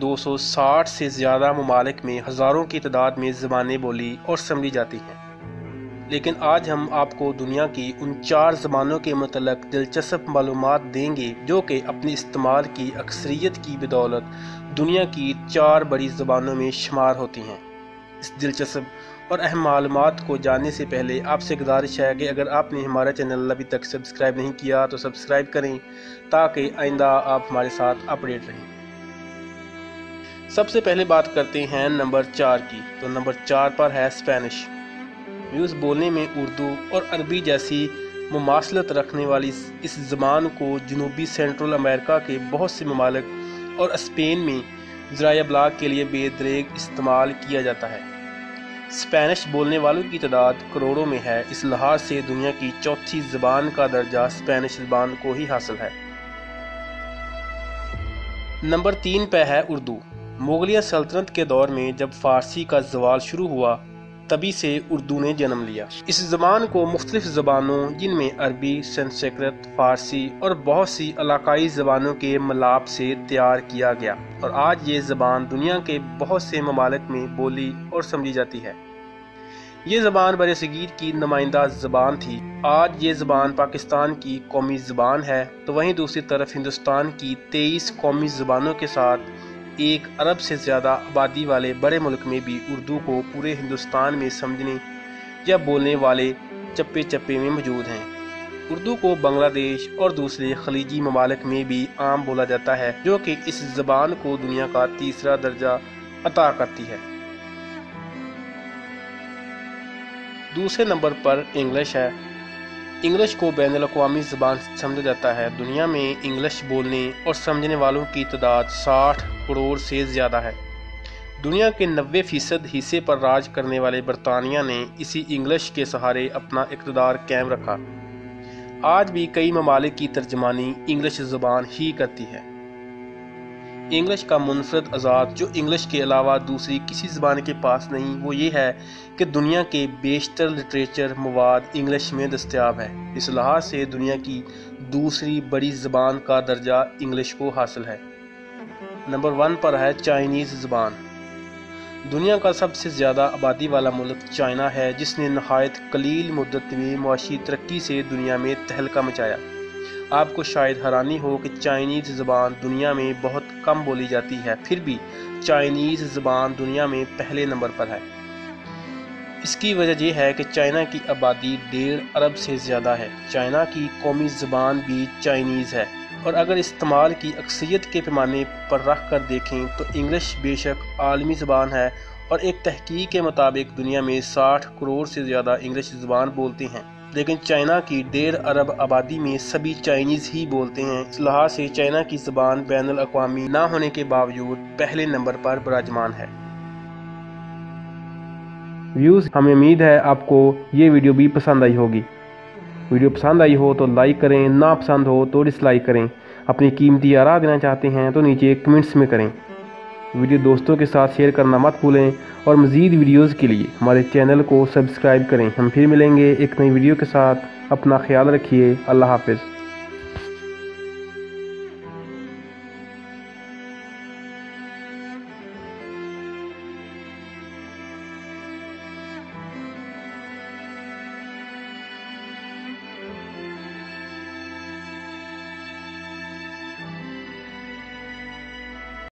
260 سے زیادہ ممالک میں ہزاروں کی تعداد میں زبانیں بولی اور سمجھی جاتی ہیں، لیکن آج ہم آپ کو دنیا کی ان 4 زبانوں کے متعلق دلچسپ معلومات دیں گے جو کہ اپنے استعمال کی اکثریت کی بدولت دنیا کی 4 بڑی زبانوں میں شمار ہوتی ہیں۔ اس دلچسپ اور اہم معلومات کو جاننے سے پہلے آپ سے گزارش ہے کہ اگر آپ نے ہمارا چینل ابھی تک سبسکرائب نہیں کیا تو سبسکرائب کریں تاکہ آئندہ آپ ہمارے ساتھ اپڈیٹ رہیں۔ سب سے پہلے بات کرتے ہیں نمبر 4 کی، تو نمبر 4 پر ہے اسپینش۔ ویوز بولنے میں اردو اور عربی جیسی مماثلت رکھنے والی اس زبان کو جنوبی سینٹرل امریکہ کے بہت سے ممالک اور اسپین میں ذرائع ابلاغ کے لیے بے دریغ استعمال کیا جاتا ہے۔ اسپینش بولنے والوں کی تعداد کروڑوں میں ہے، اس لحاظ سے دنیا کی چوتھی زبان کا درجہ اسپینش زبان کو ہی حاصل ہے۔ نمبر 3 پہ ہے اردو۔ مغلیہ سلطنت کے دور میں جب فارسی کا زوال شروع ہوا تبھی سے اردو نے جنم لیا۔ اس زبان کو مختلف زبانوں جن میں عربی، سنسکرت، فارسی اور بہت سی علاقائی زبانوں کے ملاپ سے تیار کیا گیا، اور آج یہ زبان دنیا کے بہت سے ممالک میں بولی اور سمجھی جاتی ہے۔ یہ زبان برصغیر کی نمائندہ زبان تھی۔ آج یہ زبان پاکستان کی قومی زبان ہے، تو وہیں دوسری طرف ہندوستان کی 23 قومی زبانوں کے ساتھ 1 ارب سے زیادہ آبادی والے بڑے ملک میں بھی اردو کو پورے ہندوستان میں سمجھنے یا بولنے والے چپے چپے میں موجود ہیں۔ اردو کو بنگلہ دیش اور دوسرے خلیجی ممالک میں بھی عام بولا جاتا ہے، جو کہ اس زبان کو دنیا کا تیسرا درجہ عطا کرتی ہے۔ دوسرے نمبر پر انگلش ہے۔ انگلش کو بین الاقوامی زبان سمجھا جاتا ہے۔ دنیا میں انگلش بولنے اور سمجھنے والوں کی تعداد 60 کروڑ سے زیادہ ہے۔ دنیا کے 90% حصے پر راج کرنے والے برطانیہ نے اسی انگلش کے سہارے اپنا اقتدار قائم رکھا۔ آج بھی کئی ممالک کی ترجمانی انگلش زبان ہی کرتی ہے۔ انگلش کا منفرد اعزاز جو انگلش کے علاوہ دوسری کسی زبان کے پاس نہیں، وہ یہ ہے کہ دنیا کے بیشتر لٹریچر مواد انگلش میں دستیاب ہے۔ اس لحاظ سے دنیا کی دوسری بڑی زبان کا درجہ انگلش کو حاصل ہے۔ نمبر 1 پر ہے چائنیز زبان۔ دنیا کا سب سے زیادہ آبادی والا ملک چائنا ہے، جس نے نہایت قلیل مدت میں معاشی ترقی سے دنیا میں تہلکہ مچایا۔ آپ کو شاید حیرانی ہو کہ چائنیز زبان دنیا میں بہت کم بولی جاتی ہے، پھر بھی چائنیز زبان دنیا میں پہلے نمبر پر ہے۔ اس کی وجہ یہ ہے کہ چائنا کی آبادی 1.5 ارب سے زیادہ ہے۔ چائنا کی قومی زبان بھی چائنیز ہے، اور اگر استعمال کی اکثریت کے پیمانے پر رکھ کر دیکھیں تو انگلش بے شک عالمی زبان ہے، اور ایک تحقیق کے مطابق دنیا میں 60 کروڑ سے زیادہ انگلش زبان بولتے ہیں، لیکن چائنا کی 1.5 ارب آبادی میں سبھی چائنیز ہی بولتے ہیں۔ اس لحاظ سے چائنا کی زبان بین الاقوامی نہ ہونے کے باوجود پہلے نمبر پر براجمان ہے۔ ویوز، ہمیں امید ہے آپ کو یہ ویڈیو بھی پسند آئی ہوگی۔ ویڈیو پسند آئی ہو تو لائک کریں، نا پسند ہو تو ڈس لائک کریں۔ اپنی قیمتی آراء دینا چاہتے ہیں تو نیچے کمنٹس میں کریں۔ ویڈیو دوستوں کے ساتھ شیئر کرنا مت بھولیں، اور مزید ویڈیوز کے لیے ہمارے چینل کو سبسکرائب کریں۔ ہم پھر ملیں گے ایک نئی ویڈیو کے ساتھ۔ اپنا خیال رکھیے۔ اللہ حافظ۔